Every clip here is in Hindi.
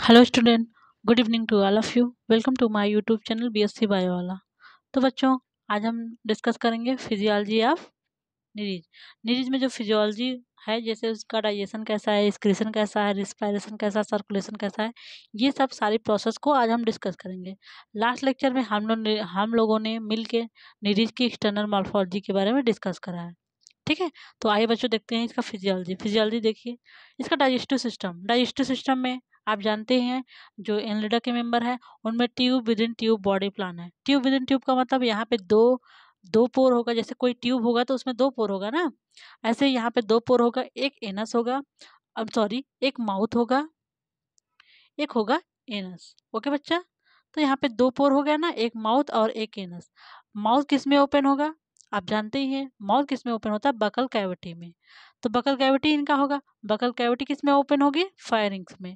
Hello student. Good evening to all of you. Welcome to my YouTube channel BSc bio वाला। तो बच्चों, आज हम डिस्कस करेंगे फिजियोलॉजी ऑफ निरीज। निरीज में जो फिजियोलॉजी है, जैसे उसका डाइजेशन कैसा है, एक्सक्रीशन कैसा है, रिस्पायरेशन कैसा, सर्कुलेशन कैसा है, ये सब सारी प्रोसेस को आज हम डिस्कस करेंगे। लास्ट लेक्चर में हम लोगों ने मिल के निरीज की एक्सटर्नल मॉर्फोलॉजी के बारे में डिस्कस करा है। ठीक है, तो आइए बच्चों देखते हैं इसका फिजियोलॉजी। फिजियोलॉजी देखिए, इसका डाइजेस्टिव सिस्टम में आप जानते हैं जो एनलिडा के मेंबर है उनमें tube with in tube body plan है। ट्यूब विद इन ट्यूब का मतलब यहाँ पे दो दो पोर होगा। जैसे कोई ट्यूब होगा तो उसमें दो पोर होगा ना, ऐसे यहाँ पे दो पोर होगा। एक एनस होगा, अब सॉरी, एक माउथ होगा, एक होगा एनस। ओके बच्चा, तो यहाँ पे दो पोर हो गया ना, एक माउथ और एक एनस। माउथ किस में ओपन होगा? आप जानते ही हैं माउथ किस में ओपन होता है? बकल कैविटी में। तो बकल कैविटी इनका होगा। बकल कैविटी किस में ओपन होगी? फायरिंग्स में।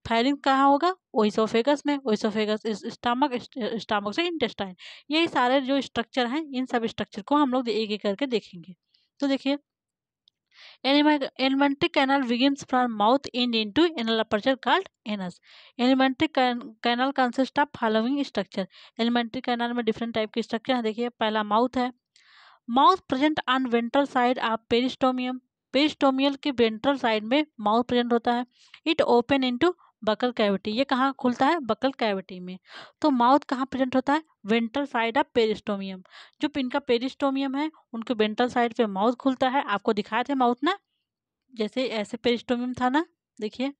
फायरिंग कहाँ होगा? ओइसोफेगस में। ओइसोफेगस इस स्टमक, स्टमक से इंटेस्टाइन। यही सारे जो स्ट्रक्चर हैं, इन सब स्ट्रक्चर को हम लोग एक एक करके देखेंगे। तो देखिए, alimentary canal begins from mouth end into anal aperture called anus. Alimentary canal consists of following structure. Alimentary canal में different type के structure हैं। देखिए, पहला माउथ है। Mouth present on ventral side of peristomium. Peristomial के वेंट्रल साइड में माउथ प्रेजेंट होता है। It open into buccal cavity. ये कहाँ खुलता है? बकल कैविटी में। तो माउथ कहाँ प्रेजेंट होता है? Ventral side of peristomium. जो इनका पेरिस्टोमियम है उनके वेंट्रल साइड पे माउथ खुलता है। आपको दिखाए थे माउथ ना, जैसे ऐसे पेरिस्टोमियम था ना, देखिए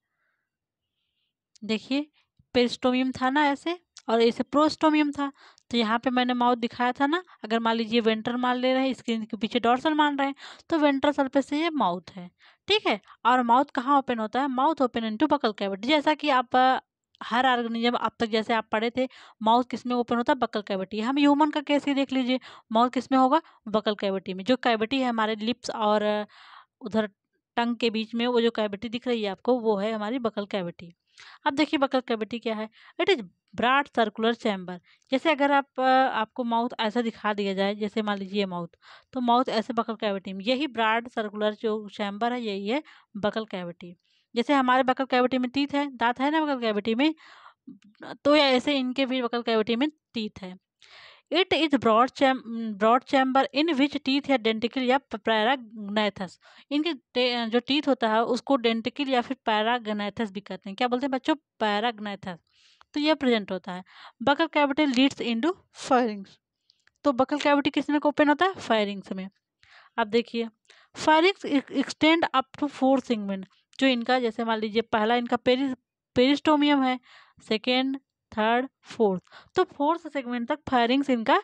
देखिए, पेरिस्टोमियम था ना ऐसे, और ऐसे प्रोस्टोमियम था। तो यहाँ पे मैंने माउथ दिखाया था ना। अगर मान लीजिए वेंट्रल मान ले रहे हैं, स्क्रीन के पीछे डॉर्सल मान रहे हैं, तो वेंट्रल सरफेस से ये माउथ है। ठीक है, और माउथ कहाँ ओपन होता है? Mouth open into buccal cavity. जैसा कि आप हर ऑर्गेनिज्म अब तक जैसे आप पढ़े थे, माउथ किस में ओपन होता है? Buccal cavity. हम ह्यूमन का केस ही देख लीजिए, माउथ किस में होगा? बकल कैविटी में। जो कैविटी है हमारे लिप्स और उधर टंग के बीच में, वो जो कैविटी दिख रही है आपको, वो है हमारी बकल कैविटी। अब देखिए बकल कैविटी क्या है। It is broad circular chamber. जैसे अगर आपको माउथ ऐसा दिखा दिया जाए, जैसे मान लीजिए माउथ, तो माउथ ऐसे बकल कैविटी में, यही ब्रॉड सर्कुलर जो चैम्बर है, यही है बकल कैविटी। जैसे हमारे बकल कैविटी में टीथ है, दांत है ना बकल कैविटी में, तो या ऐसे इनके भी बकल कैविटी में टीथ है। It is broad chamber in which teeth या डेंटिकल या पैराग्नाइथस। इनके जो टीथ होता है उसको डेंटिकल या फिर पैराग्नाइथस भी कहते हैं। क्या बोलते हैं बच्चों? पैराग्नाइथस। तो यह प्रेजेंट होता है। Buccal cavity leads into pharynx. तो बकल कैविटी किस में ओपन होता है? फायरिंग्स में। अब देखिए, pharynx extend up to 4 segment. जो इनका, जैसे मान लीजिए पहला इनका पेरिस्टोमियम है, सेकेंड, थर्ड, फोर्थ। तो फोर्थ सेगमेंट तक फायरिंग्स इनका,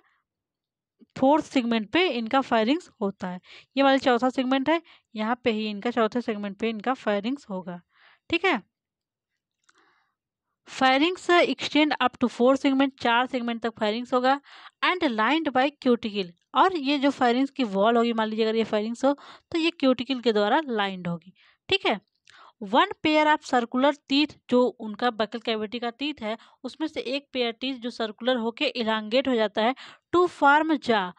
फोर्थ सेगमेंट पे इनका फायरिंग्स होता है। ये वाला चौथा सेगमेंट है, यहाँ पे ही इनका चौथे सेगमेंट पे इनका फायरिंग्स होगा। ठीक है, pharynx extend up to 4 segment, 4 segment तक फायरिंग्स होगा। And lined by cuticle. और ये जो फायरिंग्स की वॉल होगी, मान लीजिए अगर ये फायरिंग्स हो तो ये क्यूटिकल के द्वारा लाइंड होगी। ठीक है, one pair of circular teeth, जो उनका बकल कैविटी का टीथ है, उसमें से एक पेयर टीथ जो सर्कुलर होके इलांगेट हो जाता है टू फॉर्म जा।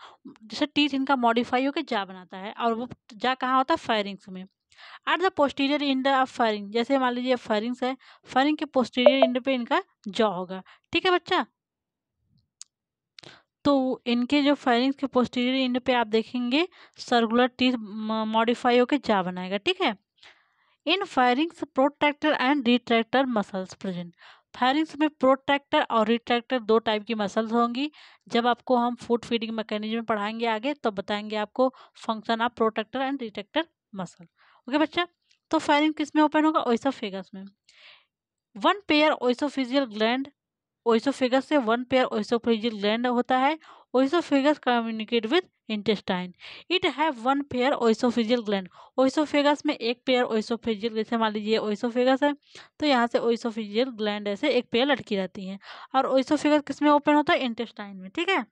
जैसे टीथ इनका मॉडिफाई होकर जा बनाता है, और वो जा कहाँ होता है? फायरिंग्स में। At the posterior end of pharynx. जैसे मान लीजिए फायरिंग्स है, फायरिंग के पोस्टीरियर इंड पे इनका जॉ होगा। ठीक है बच्चा, तो इनके जो फायरिंग्स के पोस्टीरियर इंड पे आप देखेंगे सर्कुलर टीथ मॉडिफाई होकर जा बनाएगा। ठीक है, in pharynx protractor and retractor muscles present. Pharynx में प्रोट्रैक्टर और रिट्रैक्टर दो टाइप की मसल्स होंगी। जब आपको हम फूड फीडिंग मैकेनिज्म पढ़ाएंगे आगे, तो बताएंगे आपको function of protractor and retractor muscle. Okay बच्चा, तो फायरिंग किस में ओपन होगा? ओइसोफेगस में। One pair oesophageal gland. Oesophagus से वन पेयर ओइसोफेजियल ग्लैंड होता है। Oesophagus communicate with intestine. It have one pair oesophageal gland. Oesophagus में एक पेयर ओइसोफेजियल, जैसे मान लीजिए ओइसोफेगस है, तो यहाँ से ओइसोफेजियल ग्लैंड ऐसे एक पेयर लटकी रहती हैं। और ओइसोफेगस किस में ओपन होता है? इंटेस्टाइन में। ठीक है,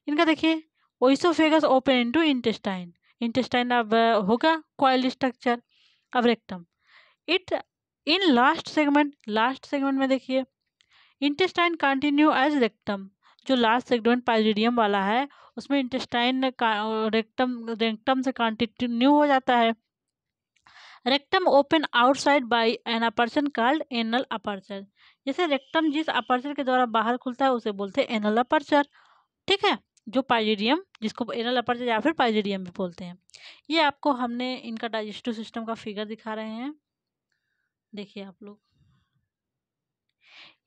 इनका देखिए, oesophagus open into intestine. Intestine अब होगा कॉइल स्ट्रक्चर। अब rectum, it in last segment में देखिए, इंटेस्टाइन कंटिन्यू एज रेक्टम। जो लास्ट सेगमेंट पाइजिडियम वाला है, उसमें इंटेस्टाइन रेक्टम रेक्टम से कंटिन्यू हो जाता है। Rectum open outside by an aperture called anal aperture. जैसे रेक्टम जिस अपर्चर के द्वारा बाहर खुलता है उसे बोलते हैं एनल अपर्चर। ठीक है, जो पाइजिडियम, जिसको एनल अपर्चर या फिर पाइजिडियम भी बोलते हैं। ये आपको हमने इनका डाइजेस्टिव सिस्टम का फिगर दिखा रहे हैं, देखिए आप लोग।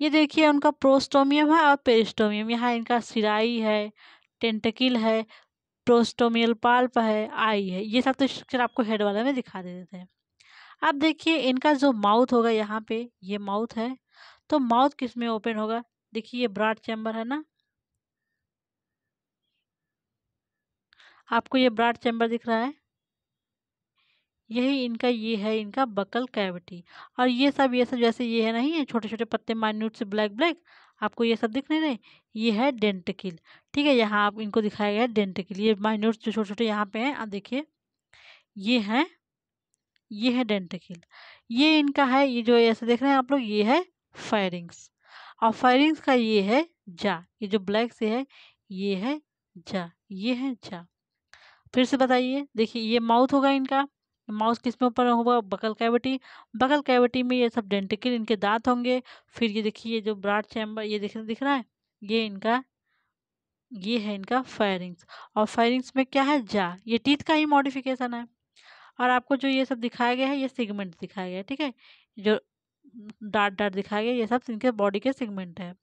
ये देखिए उनका प्रोस्टोमियम है और पेरिस्टोमियम। यहाँ इनका सिराई है, टेंटिकल है, प्रोस्टोमियल पाल्प है, आई है। ये सब तो स्ट्रक्चर आपको हेड वाले में दिखा देते हैं। अब देखिए इनका जो माउथ होगा, यहाँ पे ये माउथ है, तो माउथ किस में ओपन होगा? देखिए ये ब्रॉड चैम्बर है ना, आपको ये ब्रॉड चैम्बर दिख रहा है, यही इनका, ये है इनका बकल कैविटी। और ये सब जैसे ये है नहीं है, छोटे छोटे पत्ते माइन्यूट से ब्लैक ब्लैक, आपको ये सब दिख नहीं रहे, ये है डेंटिकल। ठीक है, यहाँ आप इनको दिखाया गया है डेंटिकल, ये माइन्यूट जो छोटे छोटे यहाँ पे हैं, आप देखिए ये है डेंटिकल। ये इनका है, ये जो ऐसे देख रहे हैं आप लोग, ये है फायरिंग्स। और फायरिंग्स का ये है जा, ये जो ब्लैक से है ये है जा, ये है जा। फिर से बताइए, देखिए ये माउथ होगा इनका, माउथ किस में ऊपर होगा? Buccal cavity. बकल कैविटी में ये सब डेंटिकल, इनके दांत होंगे। फिर ये देखिए जो ब्रॉड चैम्बर, ये दिख रहा है, ये इनका, ये है इनका फायरिंग्स। और फायरिंग्स में क्या है? जा, ये टीथ का ही मॉडिफिकेशन है। और आपको जो ये सब दिखाया गया है, ये सेगमेंट दिखाया गया है। ठीक है, जो डार्ट डार्ट दिखाया गया, ये सब इनके बॉडी के सेगमेंट है।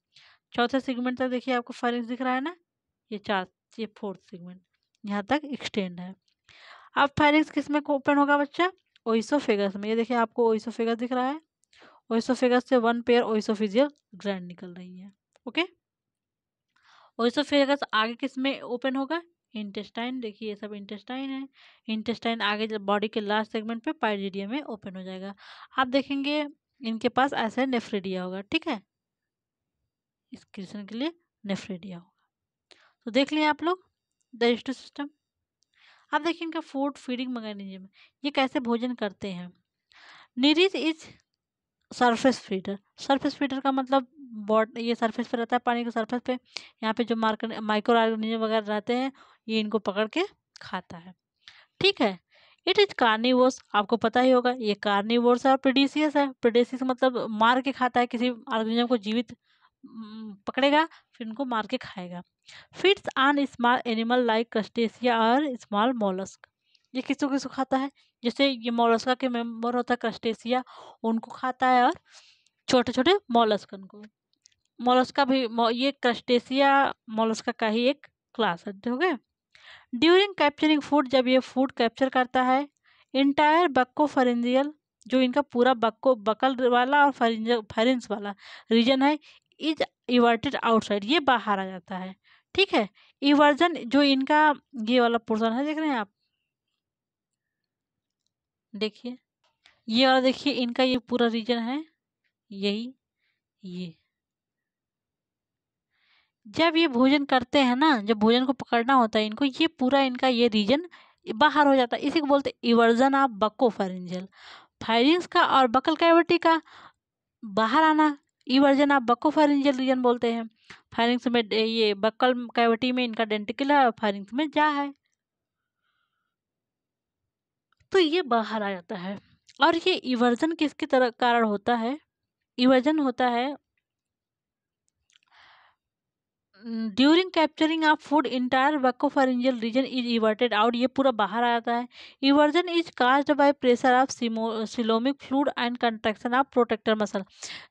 चौथे सेगमेंट तक देखिए आपको फायरिंग्स दिख रहा है ना, ये फोर्थ सेगमेंट यहाँ तक एक्सटेंड है। अब फायरिंग्स किस में ओपन होगा बच्चा? ओइसोफेगस में। ये देखिए आपको ओइसोफेगस दिख रहा है, ओइसोफेगस से वन पेयर ओइसोफिजियल ग्लैंड निकल रही है। ओके, ओइसोफेगस आगे किस में ओपन होगा? इंटेस्टाइन। देखिए ये सब इंटेस्टाइन है, इंटेस्टाइन आगे जब बॉडी के लास्ट सेगमेंट पे पाइजिडियम में ओपन हो जाएगा। आप देखेंगे इनके पास ऐसे नेफ्रिडिया होगा। ठीक है, एक्सक्रीशन के लिए नेफ्रिडिया होगा। तो देख लिया आप लोग डाइजेस्टिव सिस्टम। अब देखिए इनका फूड फीडिंग मैकेनिज्म, ये कैसे भोजन करते हैं। Nereis is surface feeder. Surface feeder का मतलब ये सरफेस पे रहता है, पानी के सरफेस पे। यहाँ पे जो माइक्रो ऑर्गेनिज्म वगैरह रहते हैं, ये इनको पकड़ के खाता है। ठीक है, इट इज कार्निवोर्स, आपको पता ही होगा ये कार्निवोर्स है। और प्रेडेसियस है, प्रेडेसियस मतलब मार के खाता है, किसी ऑर्गेनिज्म को जीवित पकड़ेगा फिर उनको मार के खाएगा। Feeds on small animal like crustacea और स्मॉल मोलस्क। ये किसको किसको खाता है? जैसे ये मोलस्का के मेंबर होता है क्रस्टेसिया, उनको खाता है, और छोटे छोटे मोलस्कन को। मोलस्का भी ये क्रस्टेसिया मोलस्का का ही एक क्लास है। ठीक है, ड्यूरिंग कैप्चरिंग फूड, जब ये फूड कैप्चर करता है, इंटायर बक्कोफरेंजियल, जो इनका पूरा बकल वाला और फेरेंस वाला रीजन है, इज इवर्टेड आउटसाइड, ये बाहर आ जाता है। ठीक है, इवर्जन जो इनका ये वाला पोर्शन है, देख रहे हैं आप, देखिए ये वाला, देखिए इनका ये पूरा रीजन है, यही ये। जब ये भोजन करते हैं ना, जब भोजन को पकड़ना होता है इनको, ये पूरा इनका ये रीजन बाहर हो जाता है, इसी को बोलते हैं इवर्जन ऑफ बक्कोफेरेंजियल। फायरिंग्स का और बकल कैविटी का बाहर आना, इवर्जन ऑफ बक्कोफेरेंजियल रीजन बोलते हैं। फायरिंग्स में ये बक्कल कैविटी में इनका डेंटिकल है, और फायरिंग्स में जा है, तो ये बाहर आ जाता है। और ये इवर्जन किसकी तरह कारण होता है? इवर्जन होता है during capturing of food entire buccopharyngeal region is everted out, ये पूरा बाहर आ जाता है। Eversion is caused by pressure of coelomic fluid and contraction of protractor muscle.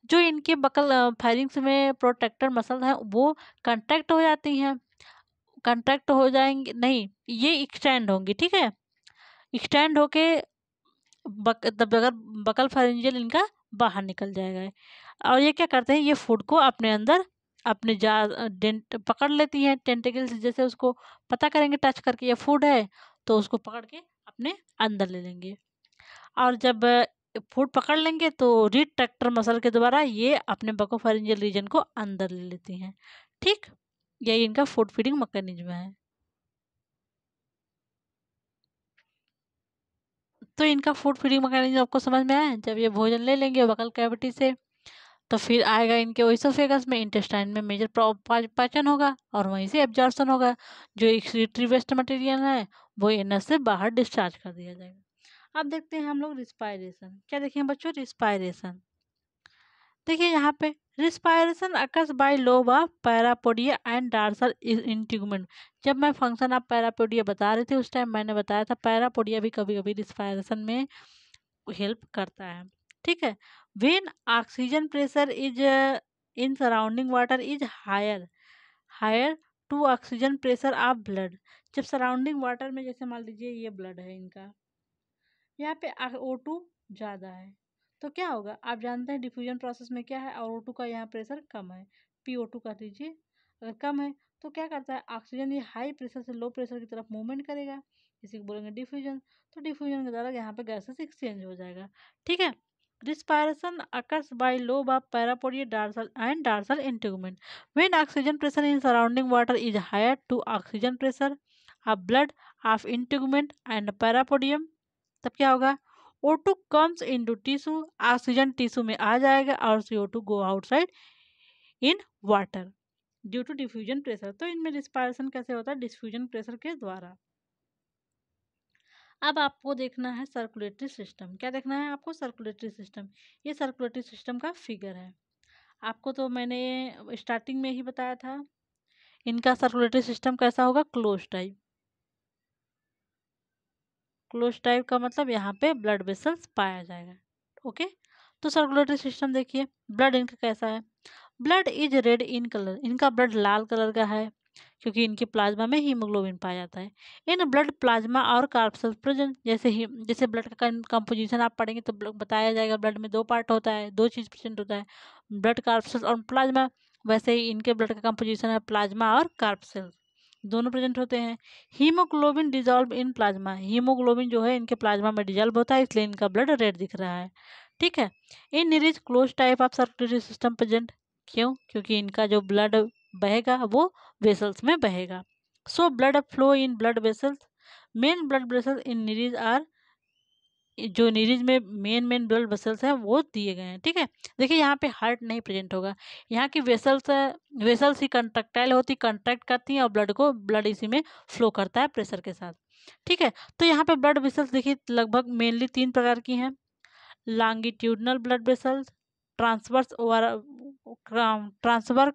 जो इनके बकल फायरिंग्स में प्रोटेक्टर मसल हैं, वो कंट्रैक्ट हो जाती हैं, कंट्रैक्ट हो जाएंगे नहीं, ये एक्सटेंड होंगी। ठीक है, एक्सटेंड होके तब अगर बकल फेरेंजियल इनका बाहर निकल जाएगा। और ये क्या करते हैं, ये फूड को अपने अंदर अपने डेंट पकड़ लेती हैं टेंटिकल से, जैसे उसको पता करेंगे टच करके ये फूड है, तो उसको पकड़ के अपने अंदर ले लेंगे। और जब फूड पकड़ लेंगे तो रिट्रैक्टर मसल के द्वारा ये अपने बकोफेरेंजियल रीजन को अंदर ले लेती हैं। ठीक, यही इनका फूड फीडिंग मैकेनिज्म है। तो इनका फूड फीडिंग मैकेनिज्म आपको समझ में आया। जब ये भोजन ले लेंगे बकल कैविटी से, तो फिर आएगा इनके ओइसोफेगस में, इंटेस्टाइन में मेजर पाचन होगा, और वहीं से एब्जॉर्प्शन होगा। जो एक्सक्रीटरी वेस्ट मटेरियल है वो एनस से बाहर डिस्चार्ज कर दिया जाएगा। अब देखते हैं हम लोग रिस्पायरेशन। क्या देखेंगे बच्चों? रिस्पायरेशन। देखिए यहाँ पे respiration occurs by lobe of parapodia and dorsal integument. जब मैं फंक्शन ऑफ पैरापोडिया बता रही थी उस टाइम मैंने बताया था पैरापोडिया भी कभी कभी रिस्पायरेशन में हेल्प करता है। ठीक है। When oxygen pressure is in surrounding water is higher higher to oxygen pressure of blood. जब सराउंडिंग वाटर में जैसे मान लीजिए ये ब्लड है इनका, यहाँ पे O2 ज़्यादा है तो क्या होगा? आप जानते हैं डिफ्यूजन प्रोसेस में क्या है, और O2 का यहाँ प्रेशर कम है, PO2 कर दीजिए। अगर कम है तो क्या करता है? ऑक्सीजन ये हाई प्रेशर से लो प्रेशर की तरफ मूवमेंट करेगा, इसी को बोलेंगे डिफ्यूजन। तो डिफ्यूजन के द्वारा यहाँ पे गैसेस एक्सचेंज हो जाएगा। ठीक है। Respiration occurs by lobe of parapodia dorsal and dorsal integument when oxygen pressure in surrounding water is higher to oxygen pressure of blood of integument and parapodium. तब क्या होगा? O2 comes into tissue, oxygen tissue में आ जाएगा और CO2 go outside in water due to diffusion pressure. तो इनमें रिस्पायरेशन कैसे होता है? डिफ्यूजन प्रेशर के द्वारा। अब आपको देखना है सर्कुलेटरी सिस्टम। क्या देखना है आपको? Circulatory system. ये सर्कुलेटरी सिस्टम का फिगर है। आपको तो मैंने स्टार्टिंग में ही बताया था इनका सर्कुलेटरी सिस्टम कैसा होगा? Close type. क्लोज टाइप का मतलब यहाँ पे ब्लड वेसल्स पाया जाएगा। ओके। तो सर्कुलेटरी सिस्टम देखिए, ब्लड इनका कैसा है? Blood is red in colour. इनका ब्लड लाल कलर का है क्योंकि इनके प्लाज्मा में हीमोग्लोबिन पाया जाता है। इन ब्लड प्लाज्मा और कार्पसेल्स प्रेजेंट। जैसे ब्लड का कंपोजिशन आप पढ़ेंगे तो बताया जाएगा ब्लड में दो पार्ट होता है, दो चीज़ प्रेजेंट होता है, ब्लड कार्पसेल्स और प्लाज्मा। वैसे ही इनके ब्लड का कंपोजिशन है प्लाज्मा और कार्पसेल्स, दोनों प्रेजेंट होते हैं। Haemoglobin dissolve in plasma. Haemoglobin जो है इनके प्लाज्मा में डिजॉल्व होता है, इसलिए इनका ब्लड रेड दिख रहा है। ठीक है। In Nereis close type of circulatory system present. क्यों? क्योंकि इनका जो ब्लड बहेगा वो वेसल्स में बहेगा। So blood flow in blood vessels. Main blood vessels in Nereis are, जो निरीज में मेन ब्लड वेसल्स हैं वो दिए गए हैं। ठीक है। देखिए यहाँ पे हार्ट नहीं प्रेजेंट होगा, यहाँ की वेसल्स ही कंट्रक्टाइल होती, कंट्रैक्ट करती हैं और ब्लड इसी में फ्लो करता है प्रेशर के साथ। ठीक है। तो यहाँ पे ब्लड वेसल्स देखिए लगभग मेनली 3 प्रकार की हैं। Longitudinal blood vessels, transverse transverse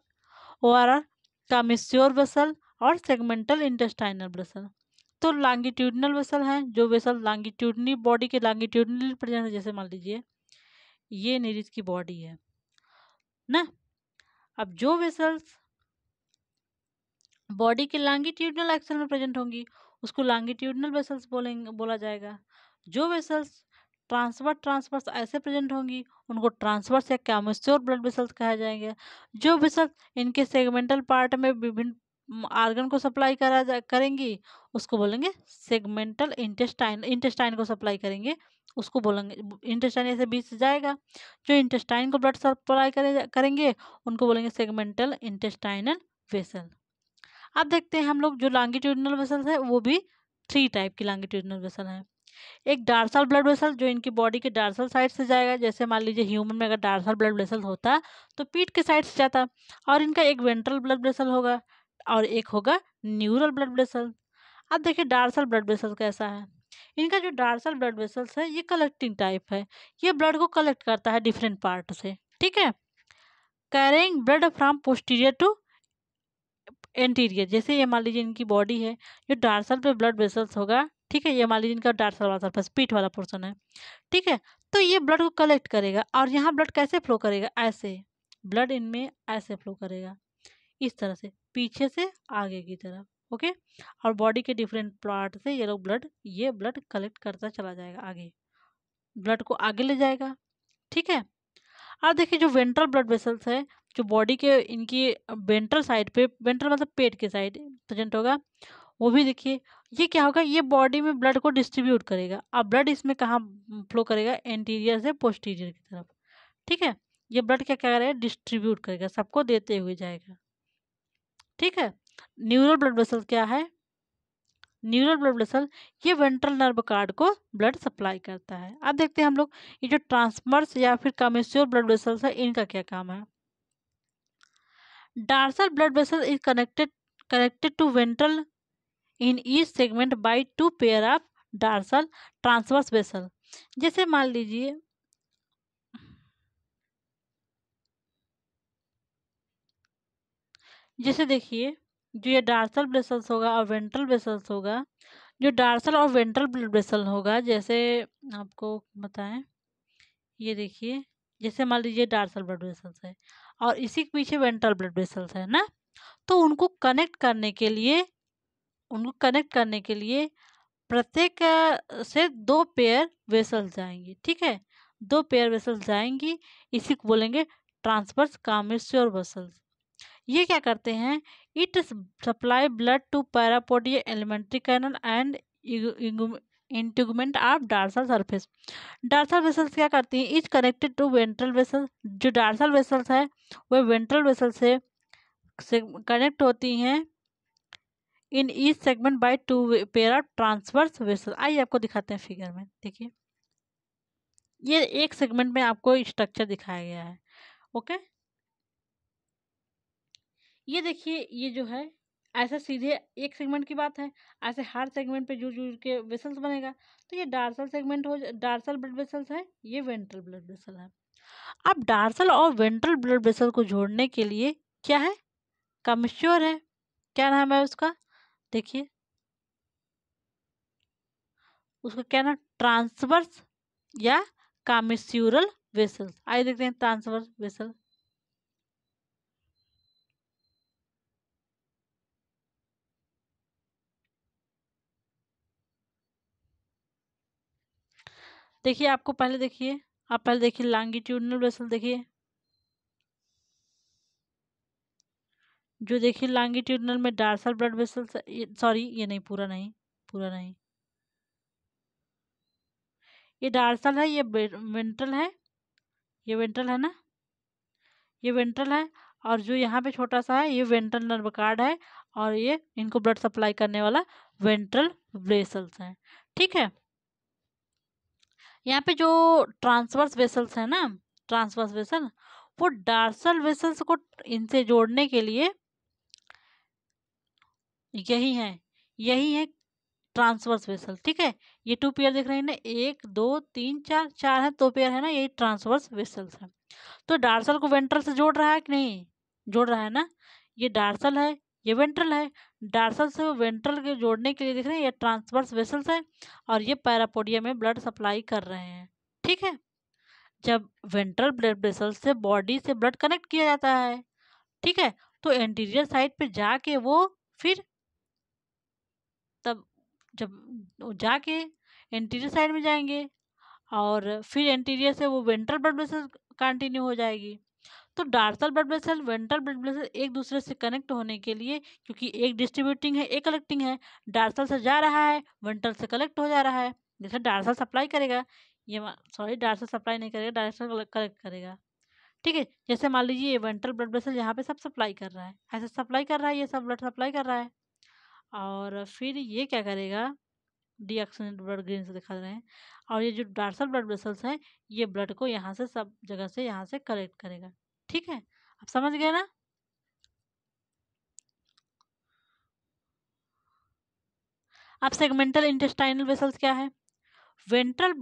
or, commissural vessel और सेगमेंटल इंटेस्टाइनल वेसल। तो लॉन्गिट्यूडनल वेसल हैं, जो वेसल लॉन्गिट्यूडनली बॉडी के लॉन्गिट्यूडनली प्रेजेंट है। जैसे मान लीजिए ये निरीज की बॉडी है ना, अब जो वेसल्स बॉडी के लॉन्गिट्यूडनल एक्सल में प्रेजेंट होंगी उसको लॉन्गिट्यूडनल वेसल्स बोला जाएगा। जो वेसल्स ट्रांसवर्स ऐसे प्रेजेंट होंगी उनको ट्रांसवर्स या कैमेस्योर ब्लड वेसल्स कहा जाएंगे। जो वेसल्स इनके सेगमेंटल पार्ट में विभिन्न आर्गन को सप्लाई करेंगी उसको बोलेंगे सेगमेंटल इंटेस्टाइन को सप्लाई करेंगे उसको बोलेंगे, इंटेस्टाइन ऐसे बीच से जाएगा, जो इंटेस्टाइन को ब्लड सप्लाई करेंगे उनको बोलेंगे सेगमेंटल इंटेस्टाइनल वेसल। अब देखते हैं हम लोग जो लॉन्गिट्यूडिनल वेसल्स है वो भी 3 टाइप की लॉन्गिट्यूडिनल वेसल है। एक डार्सल ब्लड वेसल जो इनकी बॉडी के डार्सल साइड से जाएगा, जैसे मान लीजिए ह्यूमन में अगर डार्सल ब्लड वेसल होता तो पीठ के साइड से जाता, और इनका एक वेंट्रल ब्लड वेसल होगा और एक होगा न्यूरल ब्लड वेसल। अब देखिए डार्सल ब्लड वेसल कैसा है। इनका जो डार्सल ब्लड वेसल्स है ये कलेक्टिंग टाइप है, ये ब्लड को कलेक्ट करता है डिफरेंट पार्ट से। ठीक है। Carrying blood from posterior to anterior. जैसे ये मान लीजिए इनकी बॉडी है, जो डार्सल पे ब्लड वेसल्स होगा, ठीक है, ये मान लीजिए इनका डार्सल वाला सरफेस पीठ वाला पोर्शन है, ठीक है, तो ये ब्लड को कलेक्ट करेगा और यहाँ ब्लड कैसे फ्लो करेगा? ऐसे ब्लड इनमें ऐसे फ्लो करेगा, इस तरह से पीछे से आगे की तरफ। ओके। और बॉडी के डिफरेंट पार्ट से ये ब्लड कलेक्ट करता चला जाएगा, आगे ब्लड को आगे ले जाएगा। ठीक है। अब देखिए जो वेंट्रल ब्लड वेसल्स है, जो बॉडी के इनकी वेंट्रल साइड पे, वेंट्रल मतलब पेट के साइड प्रेजेंट होगा, वो भी देखिए ये क्या होगा, ये बॉडी में ब्लड को डिस्ट्रीब्यूट करेगा। अब ब्लड इसमें कहाँ फ्लो करेगा? एंटीरियर से पोस्टीरियर की तरफ। ठीक है। ये ब्लड क्या करेगा? डिस्ट्रीब्यूट करेगा, सबको देते हुए जाएगा। ठीक है। न्यूरल ब्लड वेसल क्या है? न्यूरल ब्लड वेसल ये वेंट्रल नर्व कार्ड को ब्लड सप्लाई करता है। अब देखते हैं हम लोग ये जो ट्रांसवर्स या फिर कमेस्योर ब्लड वेसल्स है इनका क्या काम है। Dorsal blood vessel is connected to ventral in each segment by 2 pair of dorsal transverse vessel. जैसे मान लीजिए जैसे देखिए जो ये डार्सल ब्लड वेसल्स होगा और वेंट्रल वेसल्स होगा, जो डार्सल और वेंट्रल ब्लड वेसल होगा, जैसे आपको बताएं, ये देखिए जैसे मान लीजिए डार्सल ब्लड वेसल्स है और इसी के पीछे वेंट्रल ब्लड वेसल्स है ना, तो उनको कनेक्ट करने के लिए प्रत्येक से 2 पेयर वेसल्स जाएंगी, ठीक है, 2 पेयर वेसल्स जाएंगी, इसी को बोलेंगे ट्रांसवर्स कामेश्योर वेसल्स। ये क्या करते हैं, it supply blood to parapodia alimentary canal and integument of dorsal surface. Dorsal vessels क्या करती हैं, is connected to ventral vessel. जो डार्सल वेसल्स है वह वेंट्रल वेसल से कनेक्ट होती हैं in each segment by 2 pair of transverse vessel. आइए आपको दिखाते हैं फिगर में, देखिए ये एक सेगमेंट में आपको स्ट्रक्चर दिखाया गया है। ओके, ये देखिए ये जो है ऐसा सीधे एक सेगमेंट की बात है, ऐसे हर सेगमेंट पे जुड़ जुड़ के वेसल्स बनेगा। तो ये डार्सल सेगमेंट हो, डार्सल ब्लड वेसल्स है, ये वेंट्रल ब्लड वेसल है। अब डार्सल और वेंट्रल ब्लड वेसल को जोड़ने के लिए क्या है, कमिश्योर है। क्या नाम है उसका, देखिए उसका क्या नाम, ट्रांसवर्स या कामिस्यूरल वेसल। आइए देखते हैं ट्रांसवर्स वेसल। देखिए आपको पहले देखिए, आप पहले देखिए लॉन्गिट्यूडिनल वेसल, देखिए जो देखिए लॉन्गिट्यूडिनल में डार्सल ब्लड वेसल, सॉरी ये नहीं, पूरा नहीं, पूरा नहीं, ये डार्सल है, ये वेंट्रल है, ये वेंट्रल है ना, ये वेंट्रल है, और जो यहाँ पे छोटा सा है ये वेंट्रल नर्व कार्ड है, और ये इनको ब्लड सप्लाई करने वाला वेंट्रल वेसल्स है, ठीक है। यहाँ पे जो ट्रांसवर्स वेसल्स है ना, ट्रांसवर्स वेसल, वो डार्सल वेसल्स को इनसे जोड़ने के लिए यही है, यही है ट्रांसवर्स वेसल, ठीक है। ये 2 पेयर दिख रहे हैं ना, 1 2 3 4, 4 है, 2 पेयर है ना, यही ट्रांसवर्स वेसल्स है। तो डार्सल को वेंट्रल से जोड़ रहा है कि नहीं, जोड़ रहा है ना, ये डार्सल है, ये वेंट्रल है, डार्सल से वेंट्रल के जोड़ने के लिए दिख रहे हैं, ये ट्रांसवर्स वेसल्स है, और ये पैरापोडिया में ब्लड सप्लाई कर रहे हैं, ठीक है। जब वेंट्रल ब्लड वेसल से बॉडी से ब्लड कनेक्ट किया जाता है, ठीक है, तो एंटीरियर साइड पे जाके वो फिर तब जब वो जाके एंटीरियर साइड में जाएंगे, और फिर एंटीरियर से वो वेंट्रल ब्लड वेसल कंटिन्यू हो जाएगी। तो dorsal blood vessel ventral blood vessel एक दूसरे से कनेक्ट होने के लिए, क्योंकि एक डिस्ट्रीब्यूटिंग है एक कलेक्टिंग है, डार्सल से जा रहा है वेंट्रल से कलेक्ट हो जा रहा है, जैसे डार्सल सप्लाई करेगा, ये सॉरी डार्सल सप्लाई नहीं करेगा, डार्सल कलेक्ट करेगा, ठीक है। जैसे मान लीजिए ये वेंट्रल ब्लड वेसल यहाँ पे सब सप्लाई कर रहा है, ऐसे सप्लाई कर रहा है, ये सब ब्लड सप्लाई कर रहा है, और फिर ये क्या करेगा, डीऑक्सीजनेटेड ब्लड ग्रीन से दिखा रहे हैं, और ये जो डार्सल ब्लड वेसल्स हैं ये ब्लड को यहाँ से सब जगह से यहाँ से कलेक्ट करेगा, ठीक है। आप समझ गए ना। अब सेगमेंटल इंटेस्टाइनल वेसल्स क्या है, ventral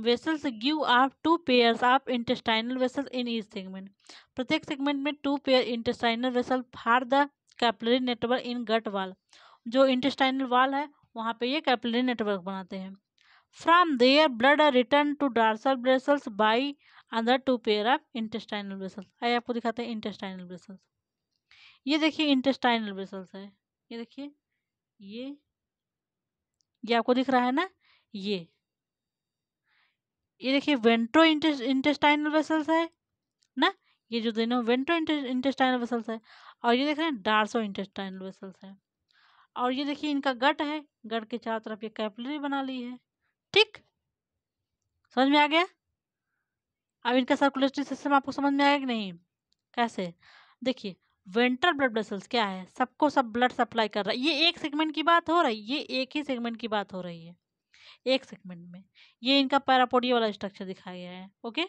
vessels give off 2 pairs of intestinal vessels in each segment. प्रत्येक सेगमेंट में 2 pair intestinal vessel for the capillary network in gut wall. जो इंटेस्टाइनल वाल है वहाँ पे ये कैपिलरी नेटवर्क बनाते हैं। From there blood are return to dorsal vessels by other 2 pair of intestinal vessels. आइए आपको दिखाते हैं इंटेस्टाइनल वेसल्स। ये देखिए इंटेस्टाइनल वेसल्स है, ये देखिए, ये ये आपको दिख रहा है ना, ये देखिए वेंट्रो इंटेस्टाइनल वेसल्स है ना, ये जो दोनों वेंट्रो इंटेस्टाइनल वेसल्स है, और ये देख रहे हैं डार्सो इंटेस्टाइनल वेसल्स है, और ये देखिए इनका गट है, गट के चारों तरफ ये कैपिलरी बना ली है, ठीक, समझ में आ गया। अब इनका सर्कुलेटरी सिस्टम आपको समझ में आया कि नहीं, कैसे, देखिए वेंट्रल ब्लड वेसल्स क्या है, सबको सब ब्लड सप्लाई कर रहा है, ये एक सेगमेंट की बात हो रही है, ये एक ही सेगमेंट की बात हो रही है, एक सेगमेंट में ये इनका पैरापोडिया वाला स्ट्रक्चर दिखाया गया है, ओके।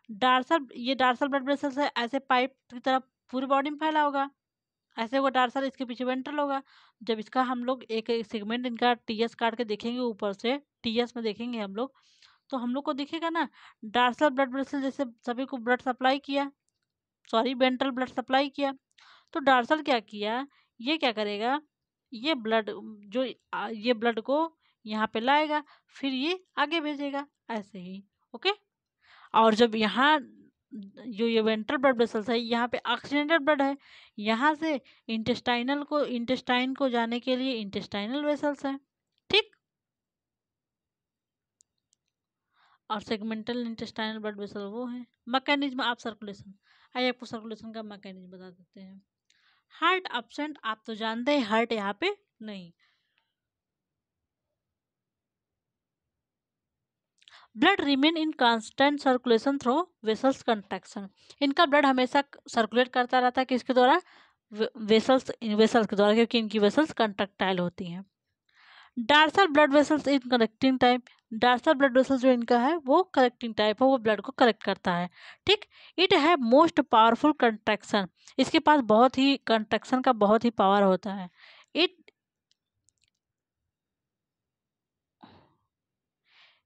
डार्सल, ये डार्सल ब्लड वेसल्स है, ऐसे पाइप की तरह पूरी बॉडी में फैला होगा, ऐसे होगा डार्सल, इसके पीछे वेंट्रल होगा। जब इसका हम लोग एक एक सेगमेंट इनका टीएस काट के देखेंगे ऊपर से, टीएस में देखेंगे हम लोग, तो हम लोग को दिखेगा ना डार्सल ब्लड वेसल जैसे सभी को ब्लड सप्लाई किया, सॉरी वेंट्रल ब्लड सप्लाई किया। तो डार्सल क्या किया, ये क्या करेगा, ये ब्लड जो ये ब्लड को यहाँ पे लाएगा, फिर ये आगे भेजेगा ऐसे ही। ओके। और जब यहाँ जो ये वेंट्रल ब्लड वेसल्स है, यहाँ पे ऑक्सीजनेटेड ब्लड है, यहाँ से इंटेस्टाइन को जाने के लिए इंटेस्टाइनल वेसल्स है। ठीक। और सेगमेंटल इंटेस्टाइनल ब्लड वेसल वो है। मैकेनिज्म ऑफ सर्कुलेशन, आइए आपको सर्कुलेशन का मैकेनिज्म बता देते हैं। हार्ट एब्सेंट, आप तो जानते हैं हार्ट यहाँ पे नहीं। Blood remain in constant circulation through vessels contraction, इनका ब्लड हमेशा सर्कुलेट करता रहता है किसके द्वारा, वेसल्स, वेसल्स के द्वारा, क्योंकि इनकी वेसल्स कंट्रक्टाइल होती हैं। Dorsal blood vessels in collecting type, dorsal blood vessels जो इनका है वो कलेक्टिंग टाइप है, वो ब्लड को कलेक्ट करता है। ठीक। इट है मोस्ट पावरफुल कंट्रैक्शन, इसके पास बहुत ही कंट्रैक्शन का बहुत ही पावर होता है। इट,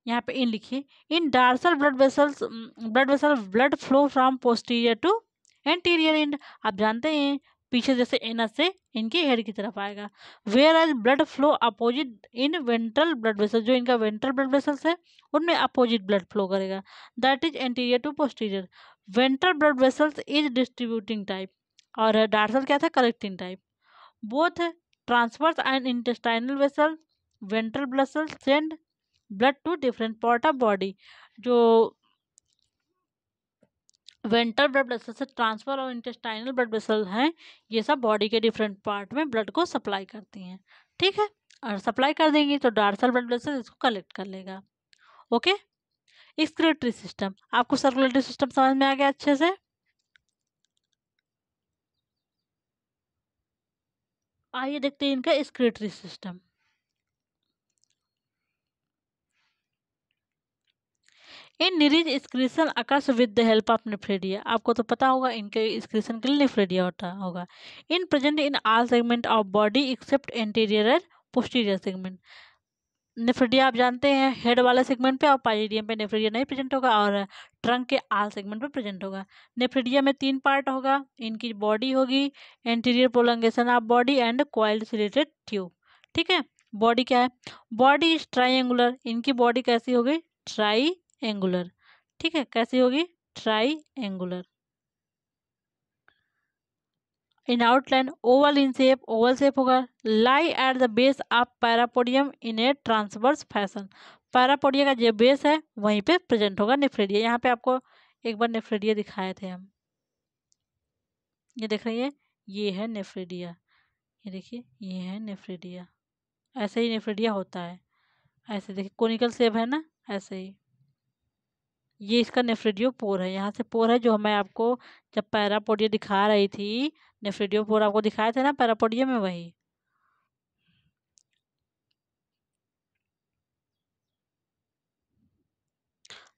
यहाँ पे इन लिखिए, in dorsal blood vessel blood flow from posterior to anterior end, आप जानते हैं पीछे जैसे एनस से इनके हेड की तरफ आएगा। Whereas blood flow opposite in ventral blood vessel, जो इनका वेंट्रल ब्लड वेसल्स है उनमें अपोजिट ब्लड फ्लो करेगा, that is anterior to posterior. Ventral blood vessels is distributing type और डार्सल क्या था, collecting type. Both transverse and intestinal vessel ventral vessels send blood to different part of body, जो वेंट्रल ब्लड वेसल से ट्रांसफर और इंटेस्टाइनल ब्लड वेसल हैं, ये सब बॉडी के डिफरेंट पार्ट में ब्लड को सप्लाई करती हैं। ठीक है। और सप्लाई कर देंगी तो डार्सल ब्लड वेसल इसको कलेक्ट कर लेगा। ओके। एक्सक्रीटरी सिस्टम, आपको सर्कुलेटरी सिस्टम समझ में आ गया अच्छे से। आइए देखते हैं इनका excretory system. In निरीज excretion occurs with the help of nephridia, आपको तो पता होगा इनके एक्सक्रीशन के लिए नेफ्रेडिया होता होगा। In present in all segment of body except anterior and posterior segment. Nephridia आप जानते हैं हेड वाले सेगमेंट पे और पाइलिडियम पे नेफ्रेडिया नहीं प्रेजेंट होगा, और ट्रंक के आल सेगमेंट पे प्रेजेंट होगा। नेफ्रेडिया में 3 पार्ट होगा, इनकी बॉडी होगी, anterior prolongation of body and coiled ciliated tube. ठीक है। बॉडी क्या है, बॉडी इज ट्राइंगुलर, इनकी बॉडी कैसी होगी, ट्राई एंगुलर। ठीक है, कैसी होगी, triangular. In outline oval in shape, oval shape होगा। Lie at the base of parapodium in a transverse fashion, parapodia का जो बेस है वहीं पे प्रेजेंट होगा नेफ्रेडिया। यहाँ पे आपको एक बार नेफ्रेडिया दिखाए थे हम, ये देख रही है, ये है नेफ्रेडिया, ये देखिए ये है नेफ्रेडिया, ऐसे ही नेफ्रेडिया होता है, ऐसे देखिए कोनिकल शेप है ना, ऐसे ही। ये इसका नेफ्रेडियो पोर है, यहाँ से पोर है जो मैं आपको जब पैरापोडिया दिखा रही थी, नेफ्रेडियो पोर आपको दिखाए थे ना पैरापोडिया में, वही।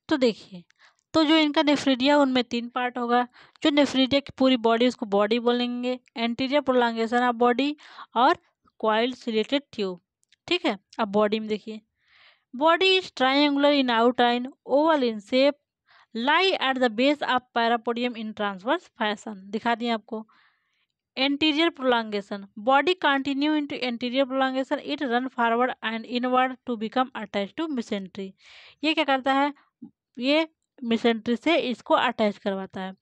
तो देखिए, तो जो इनका नेफ्रिडिया उनमें 3 पार्ट होगा। जो नेफ्रिडिया की पूरी बॉडी उसको बॉडी बोलेंगे, एंटीरियर प्रोलॉन्गेशन ऑफ बॉडी और कॉइल्ड सिलेटेड ट्यूब। ठीक है। अब बॉडी में देखिए, body is triangular in outline, oval in shape, lie at the base of parapodium in transverse fashion, दिखा दिए आपको। Anterior prolongation, body continue into anterior prolongation, it run forward and inward to become attach to mesentery. ये क्या करता है, ये मिसेंट्री से इसको अटैच करवाता है।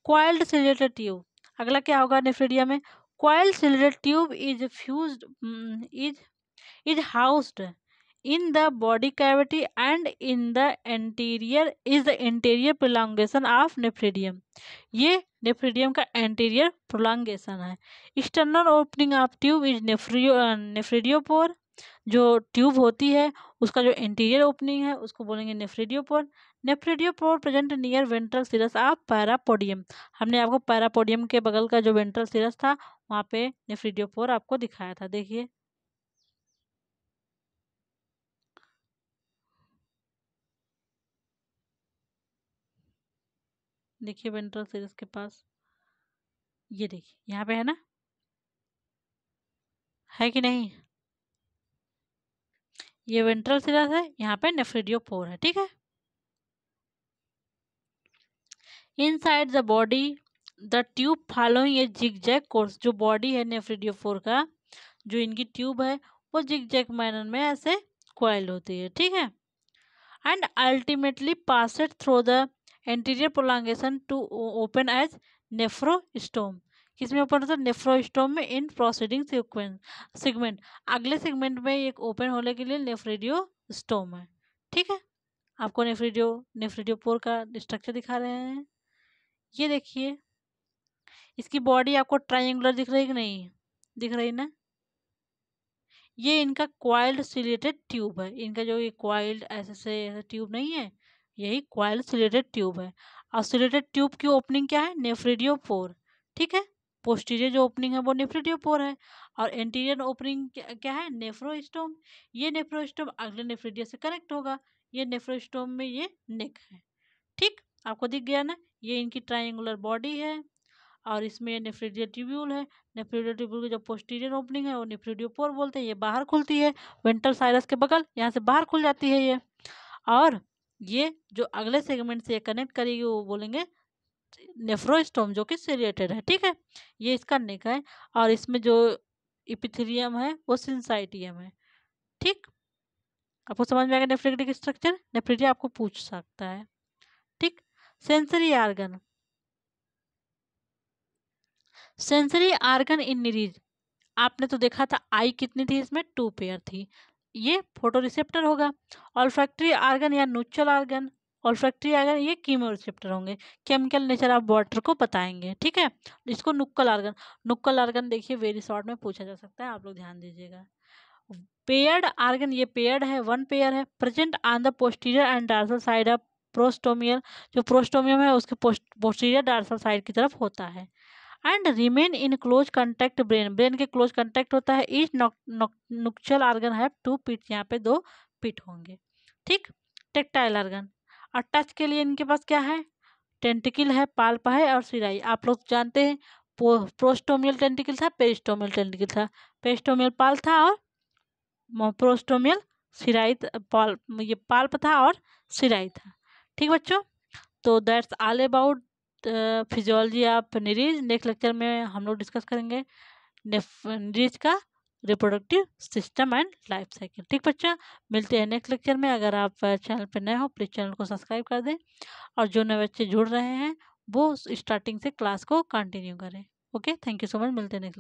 कॉइल्ड सिलेटेड ट्यूब, अगला क्या होगा नेफ्रिडिया में, coiled ciliated tube is fused, is is housed in the body cavity and in the anterior is the anterior prolongation of nephridium, ये नेफ्रिडियम का एंटीरियर प्रोलॉन्गेशन है। External opening of tube is nephridiopore, जो ट्यूब होती है उसका जो इंटीरियर ओपनिंग है उसको बोलेंगे nephridiopore. Nephridiopore present near ventral cirrus of parapodium, हमने आपको पैरापोडियम के बगल का जो वेंट्रल सिरस था वहाँ पे नेफ्रिडियोपोर आपको दिखाया था, देखिए। देखिए वेंट्रल सिरस के पास, ये देखिए यहाँ पे है ना, है कि नहीं? ये वेंट्रल सिरस है, यहाँ पे नेफ्रिडियोपोर है, ठीक है। Inside the body the tube following A zigzag course, जो बॉडी है नेफ्रिडियोपोर का, जो इनकी ट्यूब है वो जिगजैग मैनर में ऐसे कॉइल्ड होती है, ठीक है। And ultimately pass it through the anterior prolongation to open as nephrostome. किसमें ओपन होता है? नेफ्रोस्टोम में इन प्रोसीडिंग सीक्वेंस सेगमेंट, अगले सेगमेंट में एक ओपन होने के लिए नेफ्रिडियोस्टोम है, ठीक है। आपको नेफ्रिडियोपोर का स्ट्रक्चर दिखा रहे हैं। ये देखिए, इसकी बॉडी आपको ट्रायंगुलर दिख रही कि नहीं दिख रही ना? ये इनका क्वाइल्ड सिलेटेड ट्यूब है, इनका जो ये क्वाइल्ड ऐसे से ऐसे ट्यूब नहीं है, यही क्वाइल्ड सिलेटेड ट्यूब है। और सिलेटेड ट्यूब की ओपनिंग क्या है? नेफ्रिडियोपोर, ठीक है। पोस्टीरियर जो ओपनिंग है वो नेफ्रिडियोपोर है, और एंटीरियर ओपनिंग क्या है? नेफ्रोस्टोम। ये नेफ्रोस्टोम अगले नेफ्रिडिया से कनेक्ट होगा, ये नेफ्रोस्टोम में ये नेक है, ठीक। आपको दिख गया ना? ये इनकी ट्रायंगुलर बॉडी है, और इसमें नेफ्रिडियल ट्यूब्यूल है। नेफ्रिडियल ट्यूब्यूल की जो पोस्टीरियर ओपनिंग है वो नेफ्रिडियोपोर बोलते हैं, ये बाहर खुलती है वेंट्रल साइरस के बगल, यहाँ से बाहर खुल जाती है ये। और ये जो अगले सेगमेंट से कनेक्ट करेगी वो बोलेंगे नेफ्रोस्टोम, जो कि सिलिएटेड है, ठीक है। ये इसका नेक है, और इसमें जो इपिथेलियम है वो सिंसाइटियम है, ठीक। आपको समझ में आएगा नेफ्रेटिक स्ट्रक्चर? नेफ्रेटिया आपको पूछ सकता है, ठीक। सेंसरी आर्गन, सेंसरी आर्गन इन निरीज, आपने तो देखा था आई कितनी थी इसमें? 2 पेयर थी। ये फोटो रिसेप्टर होगा। ऑल्फैक्टरी आर्गन या न्यूट्रल आर्गन, ऑल्फैक्टरी आर्गन ये कीमो रिसेप्टर होंगे, केमिकल नेचर ऑफ वाटर को बताएंगे, ठीक है। इसको नुक्कल आर्गन, नुक्कल आर्गन देखिए वेरी शॉर्ट में पूछा जा सकता है, आप लोग ध्यान दीजिएगा। पेयर्ड आर्गन, ये पेयर्ड है, वन पेयर है, present on the posterior and dorsal side of prostomial, जो प्रोस्टोमियम है उसके पोस्टीरियर डार्सल साइड की तरफ होता है। And remain in close contact brain, brain के क्लोज कंटेक्ट होता है। ईच नुक्चल आर्गन है 2 पीट, यहाँ पे 2 पीट होंगे, ठीक। टेक्टाइल आर्गन, और टच के लिए इनके पास क्या है? टेंटिकल है, पाल्प है और सिराई। आप लोग जानते हैं प्रोस्टोमियल टेंटिकल था, पेरिस्टोमियल टेंटिकल था। पेरिस्टोमियल पाल था और प्रोस्टोमियल सिराई, ये पाल्प था और सिराई था, ठीक बच्चों। तो that's all about physiology of निरीज। Next lecture में हम लोग डिस्कस करेंगे निरीज का reproductive system and life cycle, ठीक बच्चा। मिलते हैं नेक्स्ट लेक्चर में। अगर आप चैनल पर नए हो प्लीज़ चैनल को सब्सक्राइब कर दें, और जो नए बच्चे जुड़ रहे हैं वो स्टार्टिंग से क्लास को कंटिन्यू करें। Okay, thank you so much, मिलते हैं नेक्स्ट।